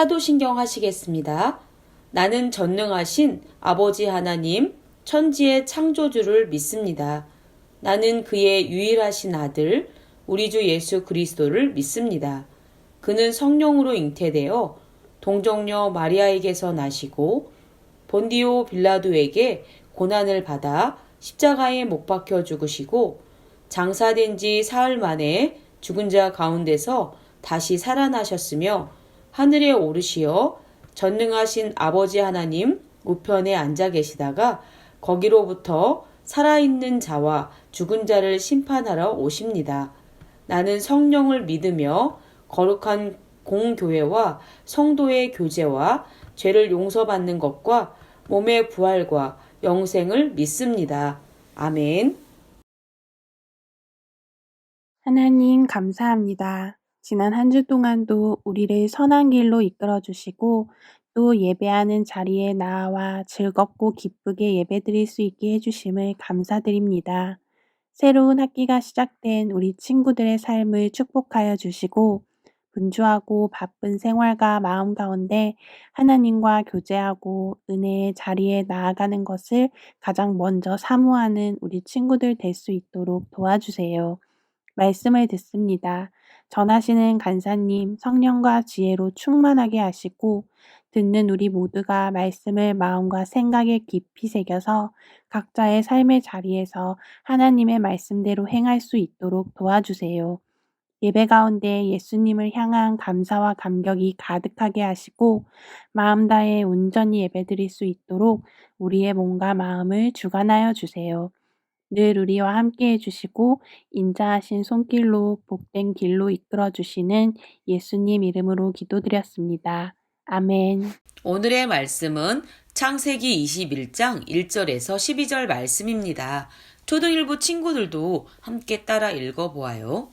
사도신경 하시겠습니다. 나는 전능하신 아버지 하나님, 천지의 창조주를 믿습니다. 나는 그의 유일하신 아들, 우리 주 예수 그리스도를 믿습니다. 그는 성령으로 잉태되어 동정녀 마리아에게서 나시고 본디오 빌라도에게 고난을 받아 십자가에 못 박혀 죽으시고 장사된 지 사흘 만에 죽은 자 가운데서 다시 살아나셨으며 하늘에 오르시어 전능하신 아버지 하나님 우편에 앉아 계시다가 거기로부터 살아있는 자와 죽은 자를 심판하러 오십니다. 나는 성령을 믿으며 거룩한 공교회와 성도의 교제와 죄를 용서받는 것과 몸의 부활과 영생을 믿습니다. 아멘. 하나님 감사합니다. 지난 한 주 동안도 우리를 선한 길로 이끌어 주시고 또 예배하는 자리에 나와 즐겁고 기쁘게 예배드릴 수 있게 해주심을 감사드립니다. 새로운 학기가 시작된 우리 친구들의 삶을 축복하여 주시고 분주하고 바쁜 생활과 마음 가운데 하나님과 교제하고 은혜의 자리에 나아가는 것을 가장 먼저 사모하는 우리 친구들 될 수 있도록 도와주세요. 말씀을 듣습니다. 전하시는 간사님 성령과 지혜로 충만하게 하시고 듣는 우리 모두가 말씀을 마음과 생각에 깊이 새겨서 각자의 삶의 자리에서 하나님의 말씀대로 행할 수 있도록 도와주세요. 예배 가운데 예수님을 향한 감사와 감격이 가득하게 하시고 마음 다해 온전히 예배드릴 수 있도록 우리의 몸과 마음을 주관하여 주세요. 늘 우리와 함께 해주시고 인자하신 손길로 복된 길로 이끌어 주시는 예수님 이름으로 기도드렸습니다. 아멘. 오늘의 말씀은 창세기 21장 1절에서 12절 말씀입니다. 초등일부 친구들도 함께 따라 읽어보아요.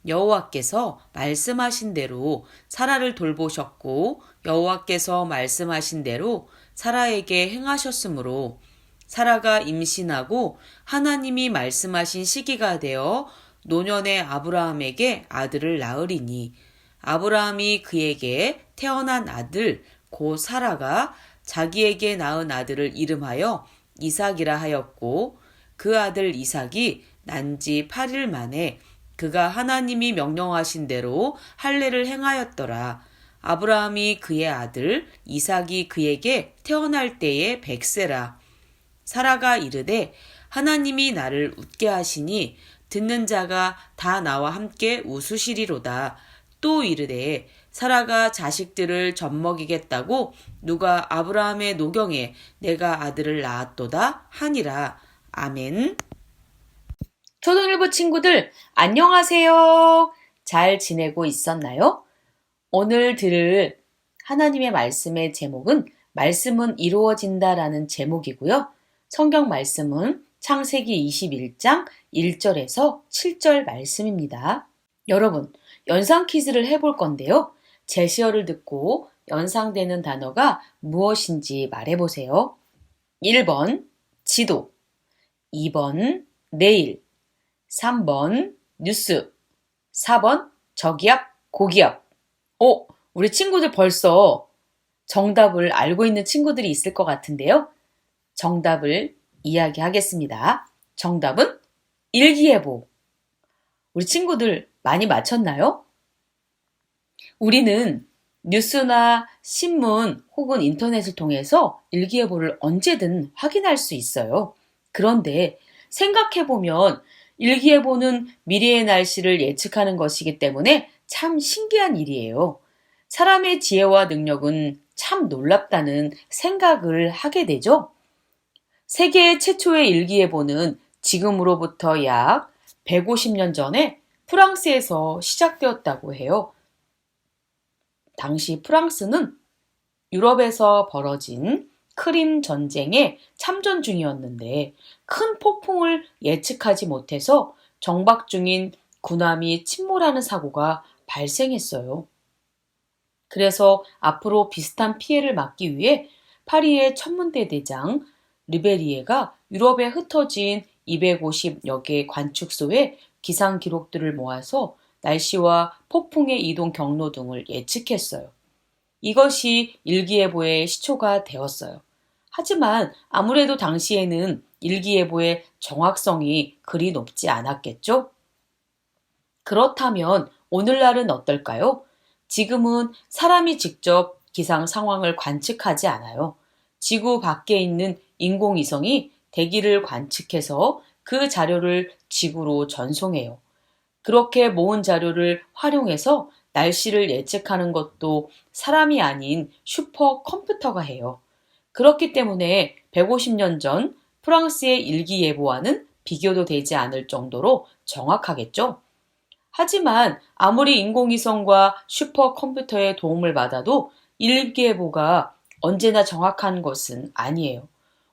여호와께서 말씀하신 대로 사라를 돌보셨고 여호와께서 말씀하신 대로 사라에게 행하셨으므로 사라가 임신하고 하나님이 말씀하신 시기가 되어 노년의 아브라함에게 아들을 낳으리니 아브라함이 그에게 태어난 아들 곧 사라가 자기에게 낳은 아들을 이름하여 이삭이라 하였고 그 아들 이삭이 난 지 8일 만에 그가 하나님이 명령하신 대로 할례를 행하였더라. 아브라함이 그의 아들 이삭이 그에게 태어날 때에 100세라. 사라가 이르되 하나님이 나를 웃게 하시니 듣는 자가 다 나와 함께 웃으시리로다. 또 이르되 사라가 자식들을 젖먹이겠다고 누가 아브라함의 노경에 내가 아들을 낳았도다 하니라. 아멘. 초등일부 친구들 안녕하세요. 잘 지내고 있었나요? 오늘 들을 하나님의 말씀의 제목은 말씀은 이루어진다라는 제목이고요. 성경 말씀은 창세기 21장 1절에서 7절 말씀입니다. 여러분, 연상 퀴즈를 해볼 건데요. 제시어를 듣고 연상되는 단어가 무엇인지 말해보세요. 1번 지도, 2번 내일, 3번 뉴스, 4번 저기압, 고기압. 우리 친구들 벌써 정답을 알고 있는 친구들이 있을 것 같은데요. 정답을 이야기하겠습니다. 정답은 일기예보. 우리 친구들 많이 맞췄나요? 우리는 뉴스나 신문 혹은 인터넷을 통해서 일기예보를 언제든 확인할 수 있어요. 그런데 생각해보면 일기예보는 미래의 날씨를 예측하는 것이기 때문에 참 신기한 일이에요. 사람의 지혜와 능력은 참 놀랍다는 생각을 하게 되죠. 세계 최초의 일기예보는 지금으로부터 약 150년 전에 프랑스에서 시작되었다고 해요. 당시 프랑스는 유럽에서 벌어진 크림 전쟁에 참전 중이었는데 큰 폭풍을 예측하지 못해서 정박 중인 군함이 침몰하는 사고가 발생했어요. 그래서 앞으로 비슷한 피해를 막기 위해 파리의 천문대 대장 르베리에가 유럽에 흩어진 250여 개 관측소에 기상 기록들을 모아서 날씨와 폭풍의 이동 경로 등을 예측했어요. 이것이 일기예보의 시초가 되었어요. 하지만 아무래도 당시에는 일기예보의 정확성이 그리 높지 않았겠죠? 그렇다면 오늘날은 어떨까요? 지금은 사람이 직접 기상 상황을 관측하지 않아요. 지구 밖에 있는 인공위성이 대기를 관측해서 그 자료를 지구로 전송해요. 그렇게 모은 자료를 활용해서 날씨를 예측하는 것도 사람이 아닌 슈퍼컴퓨터가 해요. 그렇기 때문에 150년 전 프랑스의 일기예보와는 비교도 되지 않을 정도로 정확하겠죠? 하지만 아무리 인공위성과 슈퍼컴퓨터의 도움을 받아도 일기예보가 언제나 정확한 것은 아니에요.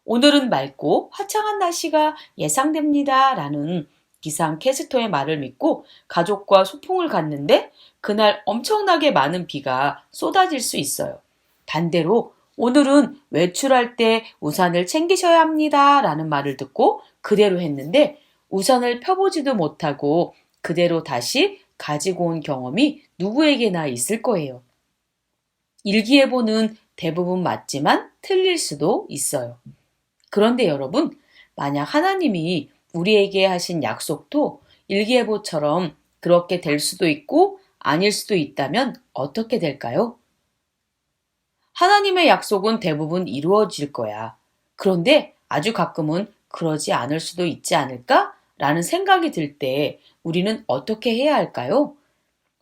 오늘은 맑고 화창한 날씨가 예상됩니다. 라는 기상캐스터의 말을 믿고 가족과 소풍을 갔는데 그날 엄청나게 많은 비가 쏟아질 수 있어요. 반대로 오늘은 외출할 때 우산을 챙기셔야 합니다. 라는 말을 듣고 그대로 했는데 우산을 펴보지도 못하고 그대로 다시 가지고 온 경험이 누구에게나 있을 거예요. 일기예보는 대부분 맞지만 틀릴 수도 있어요. 그런데 여러분, 만약 하나님이 우리에게 하신 약속도 일기예보처럼 그렇게 될 수도 있고 아닐 수도 있다면 어떻게 될까요? 하나님의 약속은 대부분 이루어질 거야. 그런데 아주 가끔은 그러지 않을 수도 있지 않을까? 라는 생각이 들 때 우리는 어떻게 해야 할까요?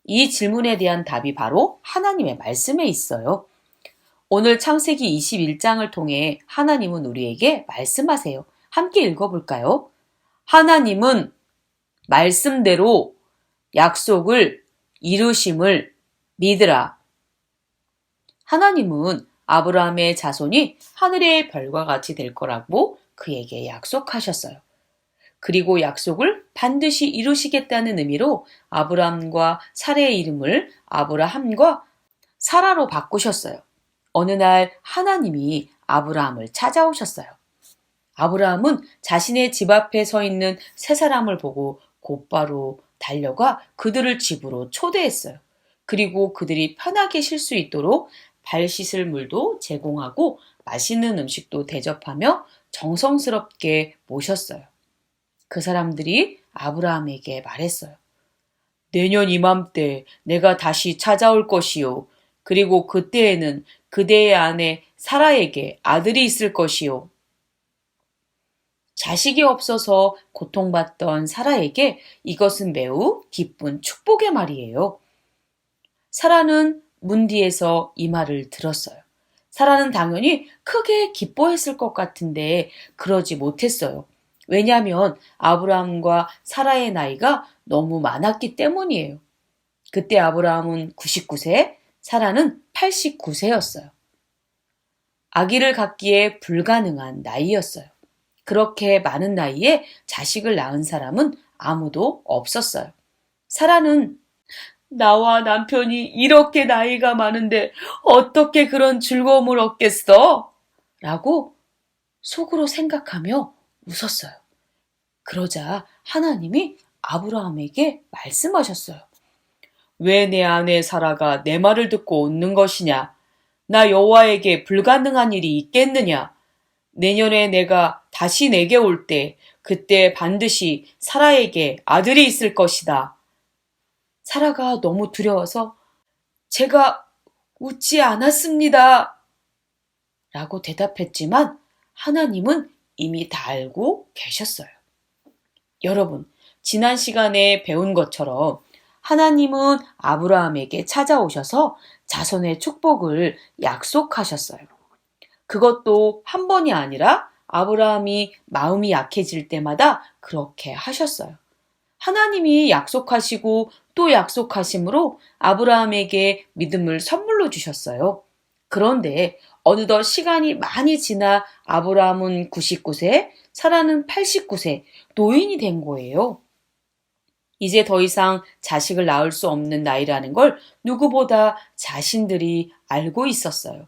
이 질문에 대한 답이 바로 하나님의 말씀에 있어요. 오늘 창세기 21장을 통해 하나님은 우리에게 말씀하세요. 함께 읽어볼까요? 하나님은 말씀대로 약속을 이루심을 믿으라. 하나님은 아브라함의 자손이 하늘의 별과 같이 될 거라고 그에게 약속하셨어요. 그리고 약속을 반드시 이루시겠다는 의미로 아브라함과 사라의 이름을 아브라함과 사라로 바꾸셨어요. 어느 날 하나님이 아브라함을 찾아오셨어요. 아브라함은 자신의 집 앞에 서 있는 세 사람을 보고 곧바로 달려가 그들을 집으로 초대했어요. 그리고 그들이 편하게 쉴 수 있도록 발 씻을 물도 제공하고 맛있는 음식도 대접하며 정성스럽게 모셨어요. 그 사람들이 아브라함에게 말했어요. 내년 이맘때 내가 다시 찾아올 것이요. 그리고 그때에는 그대의 아내 사라에게 아들이 있을 것이요. 자식이 없어서 고통받던 사라에게 이것은 매우 기쁜 축복의 말이에요. 사라는 문 뒤에서 이 말을 들었어요. 사라는 당연히 크게 기뻐했을 것 같은데 그러지 못했어요. 왜냐하면 아브라함과 사라의 나이가 너무 많았기 때문이에요. 그때 아브라함은 99세, 사라는 89세였어요. 아기를 갖기에 불가능한 나이였어요. 그렇게 많은 나이에 자식을 낳은 사람은 아무도 없었어요. 사라는 나와 남편이 이렇게 나이가 많은데 어떻게 그런 즐거움을 얻겠어? 라고 속으로 생각하며 웃었어요. 그러자 하나님이 아브라함에게 말씀하셨어요. 왜 내 아내 사라가 내 말을 듣고 웃는 것이냐? 나 여호와에게 불가능한 일이 있겠느냐? 내년에 내가 다시 내게 올 때 그때 반드시 사라에게 아들이 있을 것이다. 사라가 너무 두려워서 제가 웃지 않았습니다. 라고 대답했지만 하나님은 이미 다 알고 계셨어요. 여러분, 지난 시간에 배운 것처럼 하나님은 아브라함에게 찾아오셔서 자손의 축복을 약속하셨어요. 그것도 한 번이 아니라 아브라함이 마음이 약해질 때마다 그렇게 하셨어요. 하나님이 약속하시고 또 약속하심으로 아브라함에게 믿음을 선물로 주셨어요. 그런데 어느덧 시간이 많이 지나 아브라함은 99세, 사라는 89세, 노인이 된 거예요. 이제 더 이상 자식을 낳을 수 없는 나이라는 걸 누구보다 자신들이 알고 있었어요.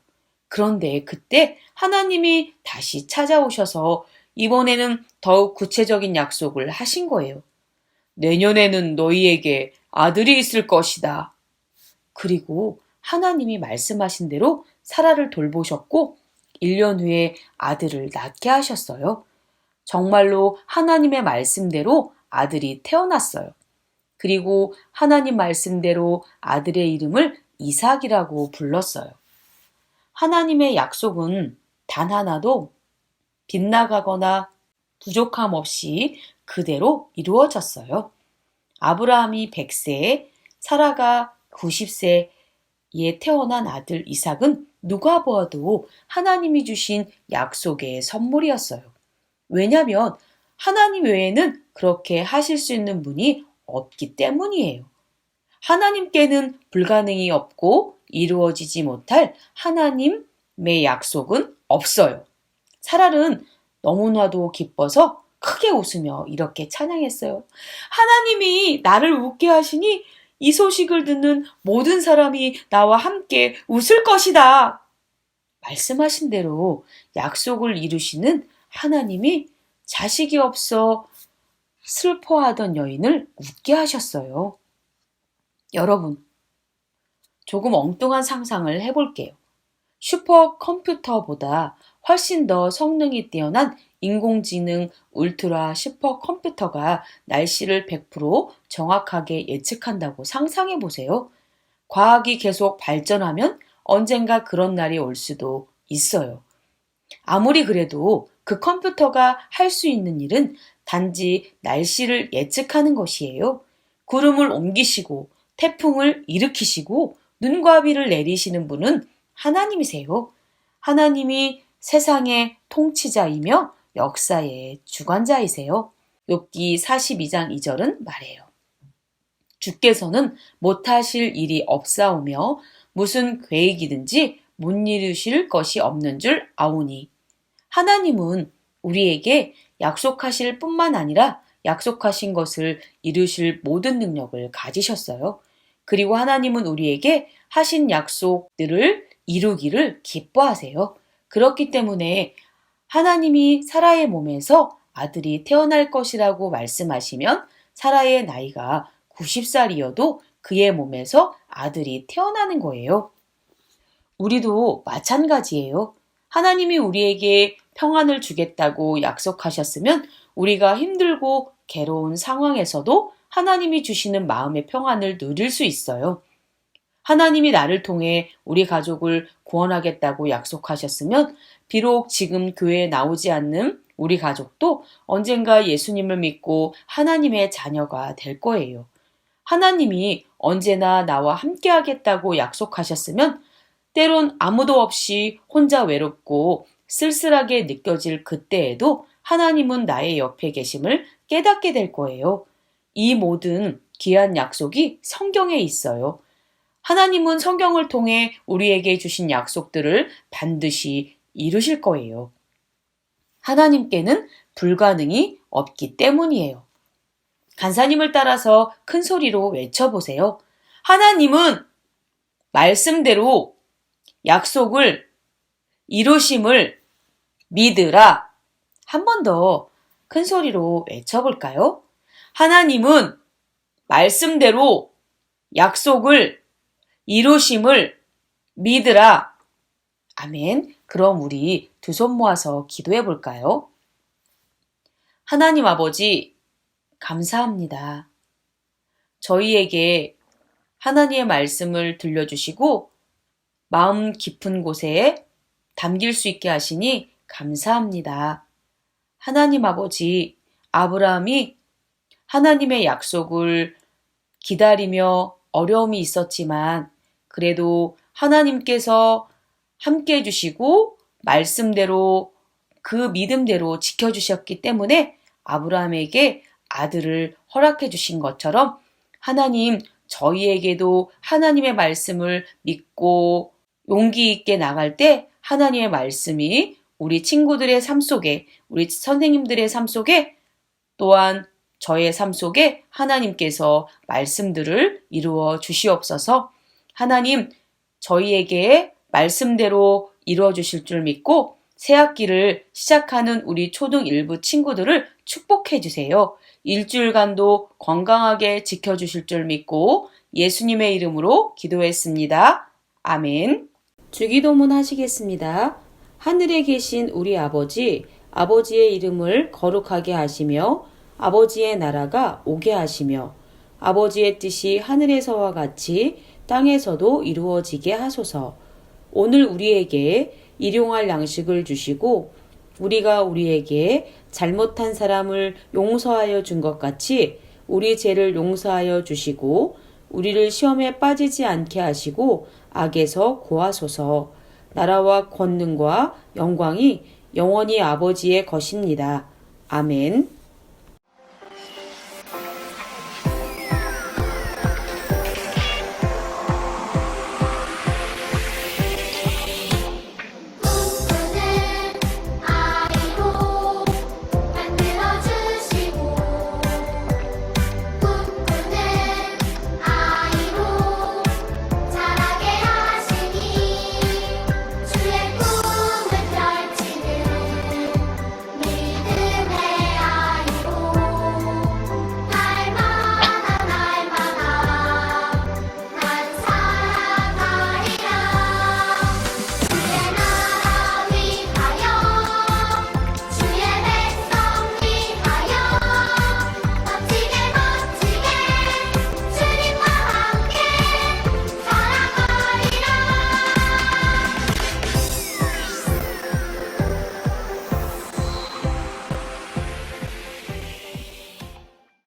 그런데 그때 하나님이 다시 찾아오셔서 이번에는 더욱 구체적인 약속을 하신 거예요. 내년에는 너희에게 아들이 있을 것이다. 그리고 하나님이 말씀하신 대로 사라를 돌보셨고 1년 후에 아들을 낳게 하셨어요. 정말로 하나님의 말씀대로 아들이 태어났어요. 그리고 하나님 말씀대로 아들의 이름을 이삭이라고 불렀어요. 하나님의 약속은 단 하나도 빗나가거나 부족함 없이 그대로 이루어졌어요. 아브라함이 100세에 사라가 90세에 태어난 아들 이삭은 누가 보아도 하나님이 주신 약속의 선물이었어요. 왜냐하면 하나님 외에는 그렇게 하실 수 있는 분이 없기 때문이에요. 하나님께는 불가능이 없고 이루어지지 못할 하나님의 약속은 없어요. 사랄은 너무나도 기뻐서 크게 웃으며 이렇게 찬양했어요. 하나님이 나를 웃게 하시니 이 소식을 듣는 모든 사람이 나와 함께 웃을 것이다. 말씀하신 대로 약속을 이루시는 하나님이 자식이 없어 슬퍼하던 여인을 웃게 하셨어요. 여러분, 조금 엉뚱한 상상을 해볼게요. 슈퍼컴퓨터보다 훨씬 더 성능이 뛰어난 인공지능 울트라 슈퍼컴퓨터가 날씨를 100% 정확하게 예측한다고 상상해 보세요. 과학이 계속 발전하면 언젠가 그런 날이 올 수도 있어요. 아무리 그래도 그 컴퓨터가 할 수 있는 일은 단지 날씨를 예측하는 것이에요. 구름을 옮기시고 태풍을 일으키시고 눈과 비를 내리시는 분은 하나님이세요. 하나님이 세상의 통치자이며 역사의 주관자이세요. 욥기 42장 2절은 말해요. 주께서는 못하실 일이 없사오며 무슨 계획이든지 못 이루실 것이 없는 줄 아오니. 하나님은 우리에게 약속하실 뿐만 아니라 약속하신 것을 이루실 모든 능력을 가지셨어요. 그리고 하나님은 우리에게 하신 약속들을 이루기를 기뻐하세요. 그렇기 때문에 하나님이 사라의 몸에서 아들이 태어날 것이라고 말씀하시면 사라의 나이가 90살이어도 그의 몸에서 아들이 태어나는 거예요. 우리도 마찬가지예요. 하나님이 우리에게 평안을 주겠다고 약속하셨으면 우리가 힘들고 괴로운 상황에서도 하나님이 주시는 마음의 평안을 누릴 수 있어요. 하나님이 나를 통해 우리 가족을 구원하겠다고 약속하셨으면 비록 지금 교회에 나오지 않는 우리 가족도 언젠가 예수님을 믿고 하나님의 자녀가 될 거예요. 하나님이 언제나 나와 함께 하겠다고 약속하셨으면 때론 아무도 없이 혼자 외롭고 쓸쓸하게 느껴질 그때에도 하나님은 나의 옆에 계심을 깨닫게 될 거예요. 이 모든 귀한 약속이 성경에 있어요. 하나님은 성경을 통해 우리에게 주신 약속들을 반드시 이루실 거예요. 하나님께는 불가능이 없기 때문이에요. 간사님을 따라서 큰 소리로 외쳐보세요. 하나님은 말씀대로 약속을 이루심을 믿으라. 한 번 더 큰 소리로 외쳐볼까요? 하나님은 말씀대로 약속을 이루심을 믿으라. 아멘. 그럼 우리 두 손 모아서 기도해 볼까요? 하나님 아버지, 감사합니다. 저희에게 하나님의 말씀을 들려주시고 마음 깊은 곳에 담길 수 있게 하시니 감사합니다. 하나님 아버지, 아브라함이 하나님의 약속을 기다리며 어려움이 있었지만 그래도 하나님께서 함께 해주시고 말씀대로 그 믿음대로 지켜주셨기 때문에 아브라함에게 아들을 허락해 주신 것처럼 하나님, 저희에게도 하나님의 말씀을 믿고 용기 있게 나갈 때 하나님의 말씀이 우리 친구들의 삶 속에, 우리 선생님들의 삶 속에 또한 저의 삶 속에 하나님께서 말씀들을 이루어 주시옵소서. 하나님, 저희에게 말씀대로 이루어 주실 줄 믿고 새 학기를 시작하는 우리 초등 1부 친구들을 축복해 주세요. 일주일간도 건강하게 지켜주실 줄 믿고 예수님의 이름으로 기도했습니다. 아멘. 주기도문 하시겠습니다. 하늘에 계신 우리 아버지, 아버지의 이름을 거룩하게 하시며 아버지의 나라가 오게 하시며 아버지의 뜻이 하늘에서와 같이 땅에서도 이루어지게 하소서. 오늘 우리에게 일용할 양식을 주시고 우리가 우리에게 잘못한 사람을 용서하여 준 것 같이 우리 죄를 용서하여 주시고 우리를 시험에 빠지지 않게 하시고 악에서 구하소서. 나라와 권능과 영광이 영원히 아버지의 것입니다. 아멘.